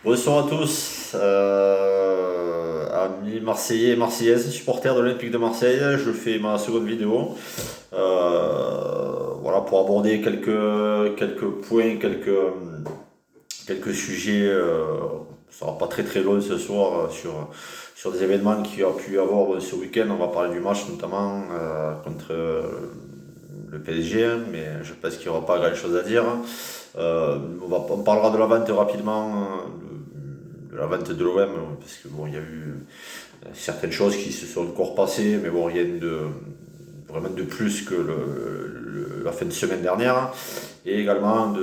Bonsoir à tous, amis marseillais et marseillaises, supporters de l'Olympique de Marseille. Je fais ma seconde vidéo. Voilà, pour aborder quelques points, quelques sujets. Ça sera pas très très long ce soir sur des événements qu'il y a pu y avoir ce week-end. On va parler du match notamment contre le PSG, mais je pense qu'il n'y aura pas grand-chose à dire. On parlera de la vente rapidement, de la vente de l'OM, parce que bon, il y a eu certaines choses qui se sont encore passées, mais bon, rien de vraiment de plus que la fin de semaine dernière, et également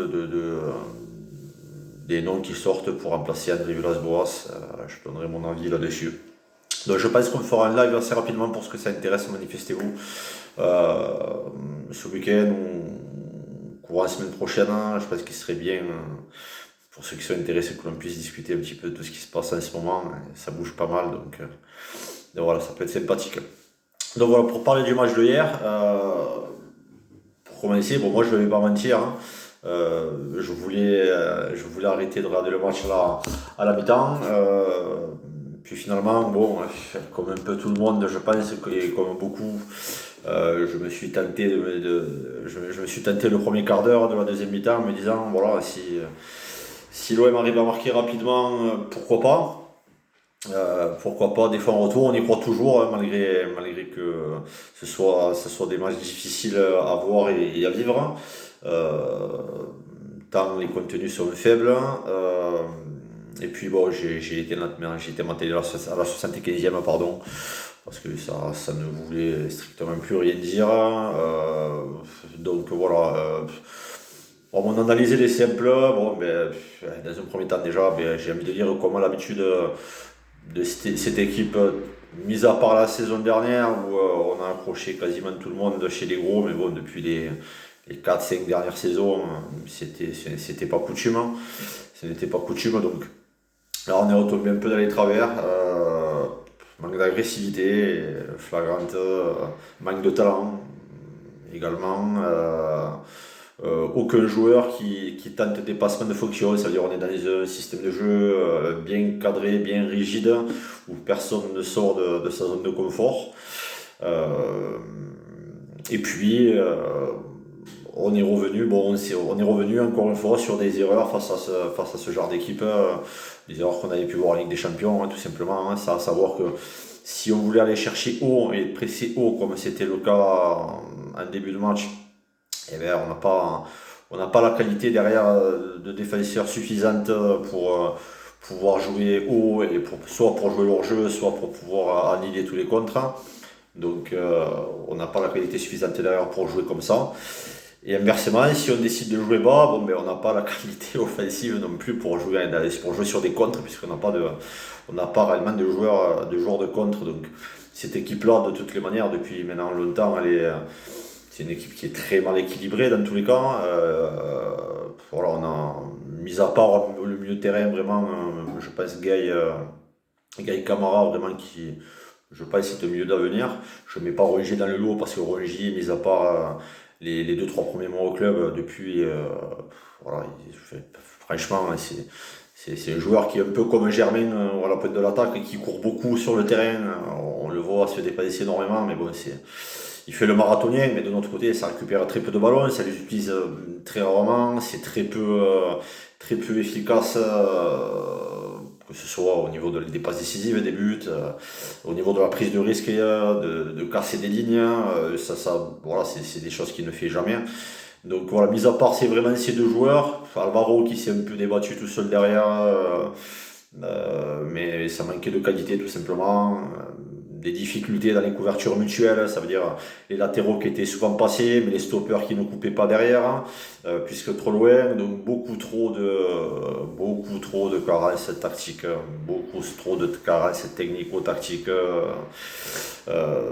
des noms qui sortent pour remplacer André Villas-Boas. Je donnerai mon avis là-dessus. Donc je pense qu'on fera un live assez rapidement pour ce que ça intéresse, manifestez-vous. Euh, Ce week-end ou courant la semaine prochaine, je pense qu'il serait bien, pour ceux qui sont intéressés, que l'on puisse discuter un petit peu de tout ce qui se passe en ce moment. Ça bouge pas mal, donc voilà, ça peut être sympathique. Donc voilà, pour parler du match de hier, pour commencer, bon, moi je ne vais pas mentir, hein. Je voulais arrêter de regarder le match là, à la mi-temps. Puis finalement, bon, comme un peu tout le monde, je pense que comme beaucoup, je me suis tenté je me suis tenté le premier quart d'heure de la deuxième mi-temps en me disant, voilà, si l'OM arrive à marquer rapidement, pourquoi pas? Pourquoi pas des fois en retour, on y croit toujours, hein, malgré que ce soit des matchs difficiles à voir et à vivre. Euh, Tant les contenus sont faibles. Et puis bon, j'ai été menté à la 75e, pardon, parce que ça ne voulait strictement plus rien dire. Donc voilà. Bon, mon analyse elle est simple. Bon, ben, dans un premier temps déjà, ben, j'ai envie de dire comme à l'habitude de cette équipe, mis à part la saison dernière où on a accroché quasiment tout le monde chez les gros, mais bon, depuis les 4-5 dernières saisons, c'était pas coutume, hein. Ce n'était pas coutume, donc là on est retombé un peu dans les travers. Manque d'agressivité, flagrante, manque de talent également. Aucun joueur qui tente des passements de fonction, c'est-à-dire on est dans un système de jeu bien cadré, bien rigide, où personne ne sort de sa zone de confort. Euh, et puis, on est revenu encore une fois sur des erreurs face à ce genre d'équipe, des erreurs qu'on avait pu voir en Ligue des Champions, hein, tout simplement, hein. Ça à savoir que si on voulait aller chercher haut et presser haut, comme c'était le cas en début de match, eh bien, on n'a pas la qualité derrière de défenseurs suffisante pour pouvoir jouer haut, et soit pour jouer leur jeu, soit pour pouvoir annihiler tous les contres. Donc on n'a pas la qualité suffisante derrière pour jouer comme ça. Et inversement, si on décide de jouer bas, bon, ben, on n'a pas la qualité offensive non plus pour jouer sur des contres, puisqu'on n'a pas réellement de joueurs de contre. Donc cette équipe-là, de toutes les manières, depuis maintenant longtemps, c'est une équipe qui est très mal équilibrée dans tous les cas. Voilà, on a, mis à part le milieu de terrain, vraiment, je pense Gaï Camara, vraiment, qui, je pense, c'est un milieu d'avenir. Je ne mets pas Rongier dans le lot parce que Rongier, mis à part les 2-3 premiers mois au club, depuis, voilà, franchement, c'est un joueur qui est un peu comme Germain à la pointe de l'attaque et qui court beaucoup sur le terrain. On le voit se dépasser énormément, mais bon, il fait le marathonien, mais de notre côté, ça récupère très peu de ballons, ça les utilise très rarement, c'est très peu efficace, que ce soit au niveau des passes décisives, des buts, au niveau de la prise de risque, de casser des lignes, voilà, c'est des choses qu'il ne fait jamais. Donc voilà, mis à part, c'est vraiment ces deux joueurs. Alvaro qui s'est un peu débattu tout seul derrière, mais ça manquait de qualité tout simplement. Des difficultés dans les couvertures mutuelles, ça veut dire les latéraux qui étaient souvent passés, mais les stoppers qui ne coupaient pas derrière, puisque trop loin, donc beaucoup trop de carences tactiques, beaucoup trop de carences technico-tactiques, euh,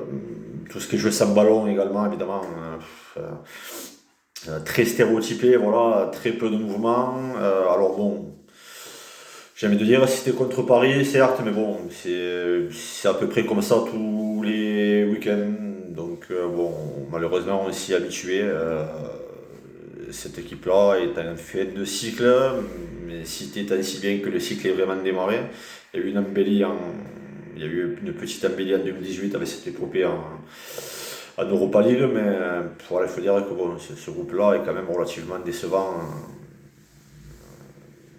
tout ce qui est jeu sans ballon également, évidemment. Très stéréotypé, voilà, très peu de mouvements. Alors bon, j'ai envie de dire c'était contre Paris, certes, mais bon, c'est à peu près comme ça tous les week-ends. Donc bon, malheureusement, on s'y est habitué. cette équipe-là est en fin de cycle, mais cité tant si bien que le cycle est vraiment démarré. Il y a eu il y a eu une petite embellie en 2018 avec cette épopée en Europa League, mais voilà, il faut dire que bon, ce groupe-là est quand même relativement décevant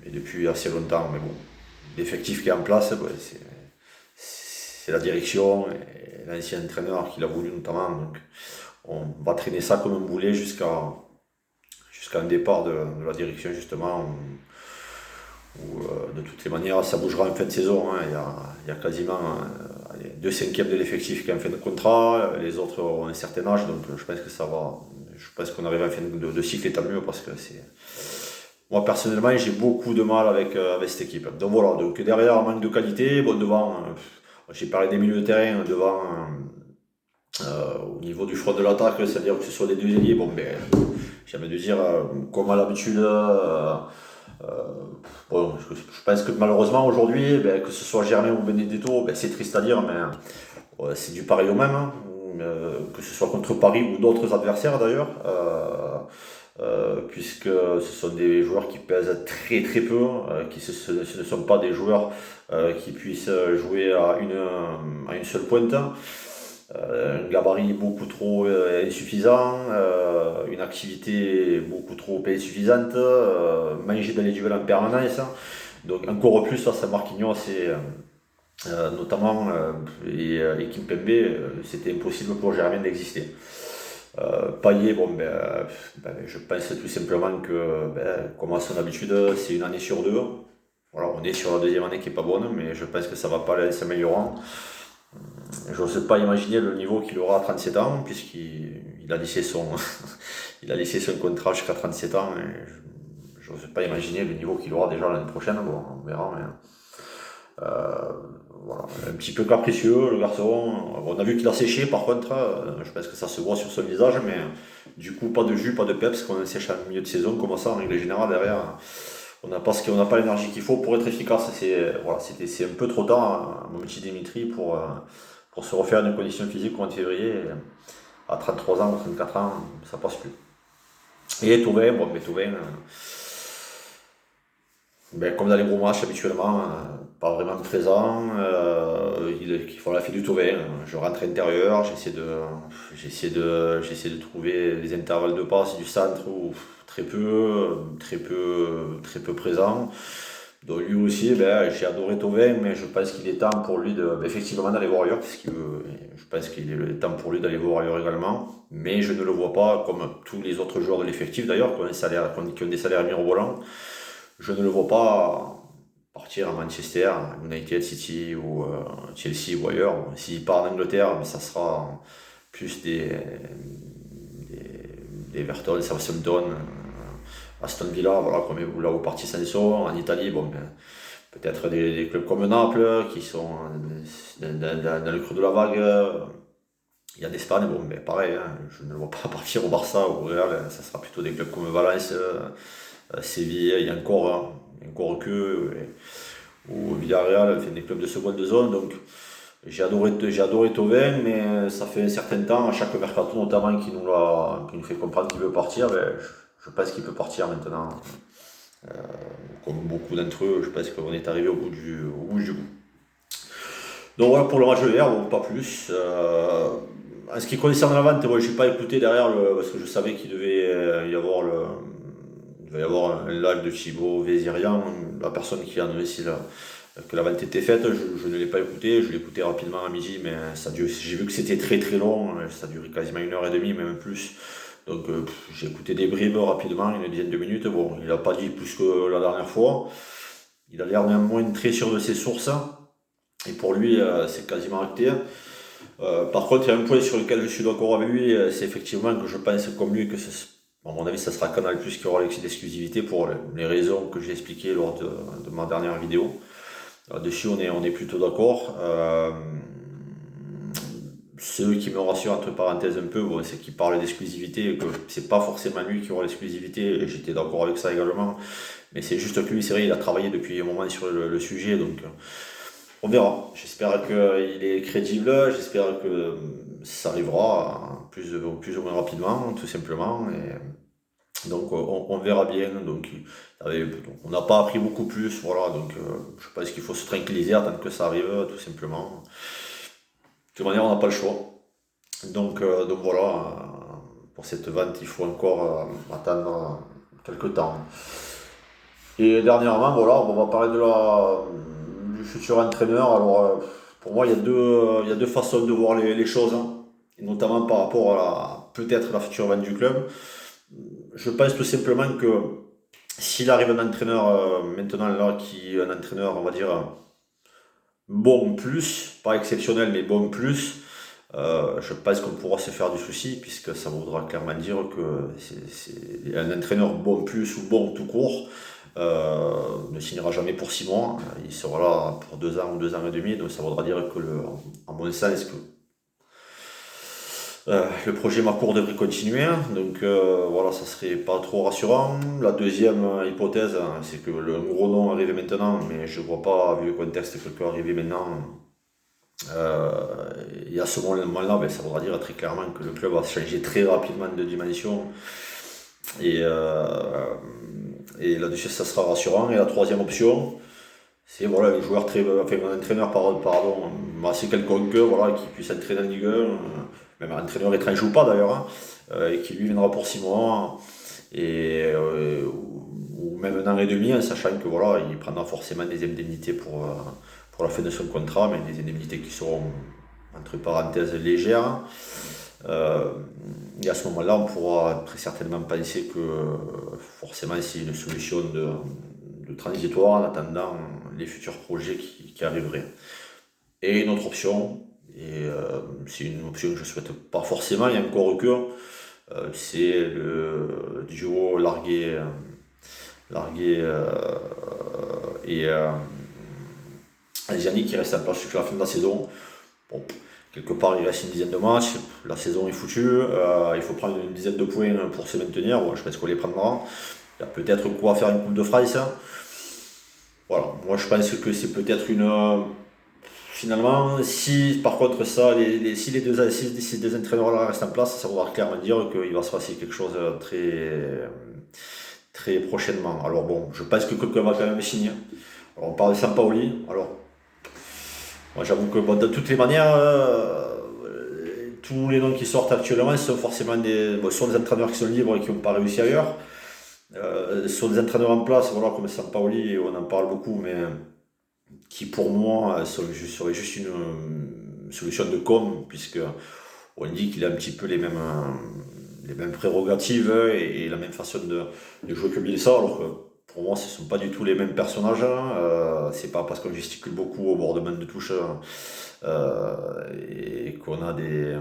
et depuis assez longtemps. Mais bon, l'effectif qui est en place, ouais, c'est la direction et l'ancien entraîneur qui l'a voulu notamment. Donc on va traîner ça comme un boulet jusqu'à un départ de la direction justement. Où, de toutes les manières, ça bougera en fin de saison. Hein. Il y a quasiment allez, 2/5 de l'effectif qui est en fin de contrat, les autres ont un certain âge, donc je pense que ça va. Je pense qu'on arrive en fin de cycle et tant mieux parce que c'est. Moi personnellement, j'ai beaucoup de mal avec cette équipe. Donc voilà, donc derrière, manque de qualité, bon devant, j'ai parlé des milieux de terrain, devant, au niveau du front de l'attaque, c'est-à-dire que ce soit les deux ailiers, bon ben, j'ai envie de dire, comme à l'habitude. Euh, bon, je pense que malheureusement aujourd'hui, ben, que ce soit Germain ou Benedetto, ben, c'est triste à dire, mais c'est du pareil au même, hein. Que ce soit contre Paris ou d'autres adversaires d'ailleurs, puisque ce sont des joueurs qui pèsent très très peu, ce ne sont pas des joueurs qui puissent jouer à une seule pointe. Un gabarit beaucoup trop insuffisant, une activité beaucoup trop insuffisante, manger dans les duels en permanence. Donc encore plus face à Marquinhos notamment et Kimpembe, c'était impossible pour Germain d'exister. Payet, bon, je pense tout simplement que, comme à son habitude, c'est une année sur deux. Voilà, on est sur la deuxième année qui est pas bonne, mais je pense que ça va pas aller en s'améliorant. Je n'ose pas imaginer le niveau qu'il aura à 37 ans, puisqu'il a laissé il a laissé son contrat jusqu'à 37 ans. Et je n'ose pas imaginer le niveau qu'il aura déjà l'année prochaine. Bon, on verra. Mais, voilà. Un petit peu capricieux, le garçon. On a vu qu'il a séché, par contre. Je pense que ça se voit sur son visage. Mais du coup, pas de jus, pas de peps. Quand on sèche en milieu de saison, comme ça, en règle générale, derrière, on n'a pas l'énergie qu'il faut pour être efficace. C'est un peu trop tard, hein, mon petit Dimitri, pour se refaire une condition physique au mois de février. À 33 ans ou 34 ans, ça passe plus. Et Thauvin, bon, mais Thauvin, comme dans les gros matchs habituellement, pas vraiment présent. Il fait du Thauvin. Je rentre intérieur, j'essaie de trouver des intervalles de passe du centre où très peu présent. Donc lui aussi, j'ai adoré Thauvin, mais je pense qu'il est temps pour lui effectivement d'aller voir ailleurs, je pense qu'il est temps pour lui d'aller voir ailleurs également, mais je ne le vois pas, comme tous les autres joueurs de l'effectif d'ailleurs, qui ont des salaires mirobolants, je ne le vois pas partir à Manchester, United City ou Chelsea ou ailleurs. S'il part en Angleterre, ça sera plus des Everton, Southampton, Aston Villa, voilà, comme là où parti Sanso. En Italie, peut-être des clubs comme Naples qui sont dans le creux de la vague. Il y a d'Espagne, pareil, hein, je ne le vois pas partir au Barça ou au Real, ça sera plutôt des clubs comme Valence, Séville, il y a encore que, ou Villarreal, fait des clubs de seconde zone. Donc j'ai adoré Thauvin, mais ça fait un certain temps, à chaque mercato notamment, qui nous fait comprendre qu'il veut partir, je pense qu'il peut partir maintenant. Comme beaucoup d'entre eux, je pense qu'on est arrivé au bout du bout. Donc voilà pour le match de hier, pas plus. En ce qui concerne la vente, je n'ai pas écouté derrière parce que je savais qu'il devait y avoir un live de Thibaut Vézirian, la personne qui a annoncé que la vente était faite. Je ne l'ai pas écouté, je l'ai écouté rapidement à midi, mais j'ai vu que c'était très très long, ça a duré quasiment 1h30, même plus. Donc j'ai écouté des bribes rapidement, une dizaine de minutes. Bon, il n'a pas dit plus que la dernière fois. Il a l'air néanmoins très sûr de ses sources. Et pour lui, c'est quasiment acté. Par contre, il y a un point sur lequel je suis d'accord avec lui, c'est effectivement que je pense comme lui que, à mon avis, ça sera Canal+ qui aura l'exclusivité pour les raisons que j'ai expliquées lors de ma dernière vidéo. Dessus, on est plutôt d'accord. Ce qui me rassure entre parenthèses un peu, c'est qu'il parle d'exclusivité et que c'est pas forcément lui qui aura l'exclusivité, et j'étais d'accord avec ça également. Mais c'est juste que lui, c'est vrai, il a travaillé depuis un moment sur le sujet, donc on verra. J'espère qu'il est crédible, j'espère que ça arrivera plus ou moins rapidement, tout simplement. Donc on verra bien. Donc, on n'a pas appris beaucoup plus. Voilà, donc je pense qu'il faut se tranquilliser, attendre que ça arrive, tout simplement. De toute manière, on n'a pas le choix. Donc voilà, pour cette vente, il faut encore attendre quelques temps. Et dernièrement, voilà, on va parler du futur entraîneur. Alors, pour moi, il y a deux façons de voir les choses, hein. Et notamment par rapport à peut-être la future vente du club. Je pense tout simplement que s'il arrive un entraîneur maintenant là, un entraîneur, on va dire, bon plus, pas exceptionnel, mais bon plus, je pense qu'on pourra se faire du souci, puisque ça voudra clairement dire que c'est un entraîneur bon plus ou bon tout court ne signera jamais pour 6 mois. Il sera là pour 2 ans ou 2 ans et demi, donc ça voudra dire que, en mon sens, que le projet Macourt devrait continuer. Donc voilà, ça serait pas trop rassurant. La deuxième hypothèse, c'est que le gros nom arrive maintenant, mais je vois pas, vu le contexte, que peut arriver maintenant. Et à ce moment-là, ben, ça voudra dire très clairement que le club va changer très rapidement de dimension. Et, et là-dessus, ça sera rassurant. Et la troisième option, c'est voilà, un joueur enfin, un entraîneur pardon, assez quelconque, voilà, qui puisse entraîner en Ligue 1, même un entraîneur étranger ou pas d'ailleurs, hein, et qui lui viendra pour 6 mois, ou même 1 an et demi, en sachant que voilà, il prendra forcément des indemnités pour la fin de son contrat, mais des indemnités qui seront entre parenthèses légères. Euh, et à ce moment-là, on pourra très certainement penser que forcément c'est une solution de transitoire en attendant les futurs projets qui arriveraient. Et une autre option, et c'est une option que je ne souhaite pas forcément, il y a encore que c'est le duo Largué et Yannick qui reste en place jusqu'à la fin de la saison. Bon, quelque part, il reste une dizaine de matchs, la saison est foutue, il faut prendre une dizaine de points pour se maintenir. Bon, je pense qu'on les prendra. Il y a peut-être quoi faire une Coupe de France. Voilà, moi je pense que c'est peut-être une. Finalement, si par contre ça, si si ces deux entraîneurs-là restent en place, ça voudra clairement dire qu'il va se passer quelque chose de très prochainement. Alors bon, je pense que quelqu'un va quand même signer. Alors on parle de Sampaoli. Alors, moi j'avoue que bon, de toutes les manières, tous les noms qui sortent actuellement sont forcément sont des entraîneurs qui sont libres et qui n'ont pas réussi ailleurs. Sont des entraîneurs en place, voilà, comme Sampaoli, on en parle beaucoup, mais qui pour moi serait juste une solution de com, puisque on dit qu'il a un petit peu les mêmes prérogatives et la même façon de jouer que Bielsa, alors que pour moi ce ne sont pas du tout les mêmes personnages. C'est pas parce qu'on gesticule beaucoup au bord de main de touche et qu'on a des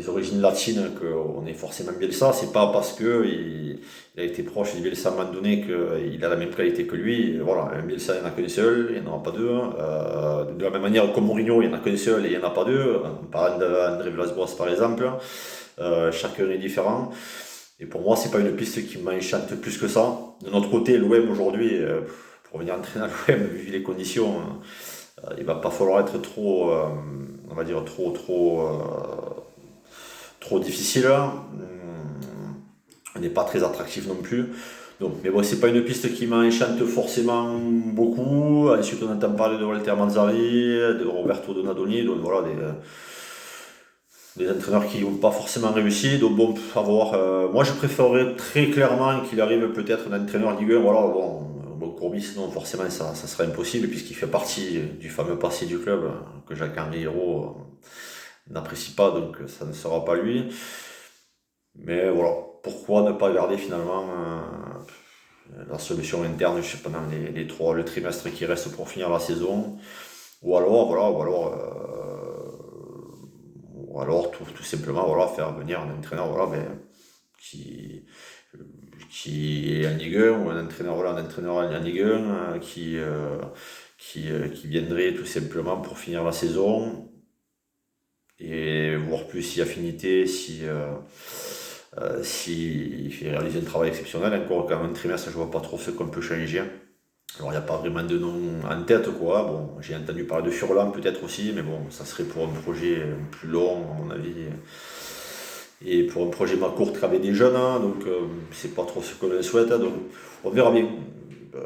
origines latines qu'on est forcément Bielsa. C'est pas parce que il a été proche de Bielsa à un moment donné qu'il a la même qualité que lui. Voilà, un Bielsa, il n'y en a qu'un seul, il n'y en aura pas deux. De la même manière, comme Mourinho, il n'y en a qu'un seul et il n'y en a pas deux. On parle d'André Villas-Boas par exemple. Chacun est différent. Et pour moi, c'est pas une piste qui m'enchante plus que ça. De notre côté, l'OM aujourd'hui, pour venir entraîner à l'OM, vu les conditions, il va pas falloir être trop, on va dire trop difficile. On n'est pas très attractif non plus. Donc, mais bon, c'est pas une piste qui m'enchante forcément beaucoup. Ensuite, on entend parler de Walter Mazzari, de Roberto Donadoni, donc voilà, des entraîneurs qui n'ont pas forcément réussi. Donc bon, à voir. Moi, je préférerais très clairement qu'il arrive peut-être un entraîneur Ligue 1. Voilà, bon Courbis, non, forcément, ça serait impossible, puisqu'il fait partie du fameux passé du club que Jacques-Henri Hérault n'apprécie pas, donc ça ne sera pas lui. Mais voilà, pourquoi ne pas garder finalement la solution interne, je sais pas, pendant le trimestre qui reste pour finir la saison, ou alors, voilà, ou alors tout simplement voilà, faire venir un entraîneur voilà, mais qui, qui est en Ligue 1, ou un entraîneur en Ligue 1 qui viendrait tout simplement pour finir la saison et voir plus si affinité, si fait réaliser un travail exceptionnel. Encore quand même un trimestre, je vois pas trop ce qu'on peut changer. Alors il n'y a pas vraiment de nom en tête quoi. Bon, j'ai entendu parler de Furlan peut-être aussi, mais bon, ça serait pour un projet plus long à mon avis. et pour un projet ma court qu'avec des jeunes, hein, donc c'est pas trop ce que l'on souhaite, donc on verra bien. Euh,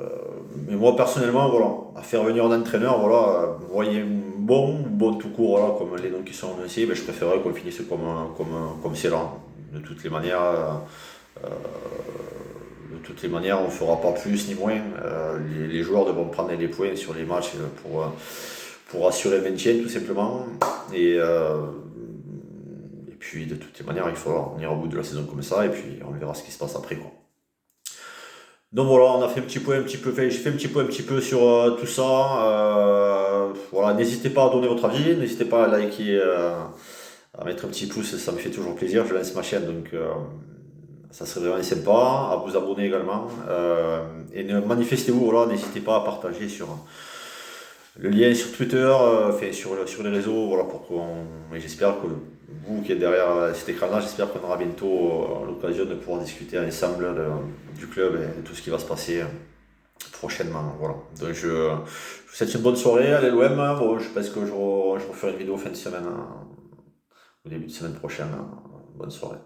mais moi personnellement, voilà, à faire venir un entraîneur, voilà, moyen bon tout court, voilà, comme les noms qui sont annoncés, ben, je préférerais qu'on finisse comme c'est là. De toutes les manières, de toutes les manières, on ne fera pas plus ni moins. Les joueurs devront prendre les points sur les matchs pour assurer le maintien, tout simplement. Et puis, de toutes les manières, il faudra venir au bout de la saison comme ça, et puis on verra ce qui se passe après, quoi. Donc voilà, on a fait un petit point, j'ai fait un petit point un petit peu sur tout ça. Voilà, n'hésitez pas à donner votre avis, n'hésitez pas à liker, à mettre un petit pouce, ça me fait toujours plaisir. Je lance ma chaîne, donc ça serait vraiment sympa. À vous abonner également. Et manifestez-vous, voilà, n'hésitez pas à partager sur le lien sur Twitter, enfin sur les réseaux, voilà, et j'espère que vous qui êtes derrière cet écran-là, j'espère qu'on aura bientôt l'occasion de pouvoir discuter ensemble du club et de tout ce qui va se passer prochainement. Voilà. Donc je vous souhaite une bonne soirée, allez l'OM. Bon, je pense que je referai une vidéo fin de semaine, au début de semaine prochaine. Bonne soirée.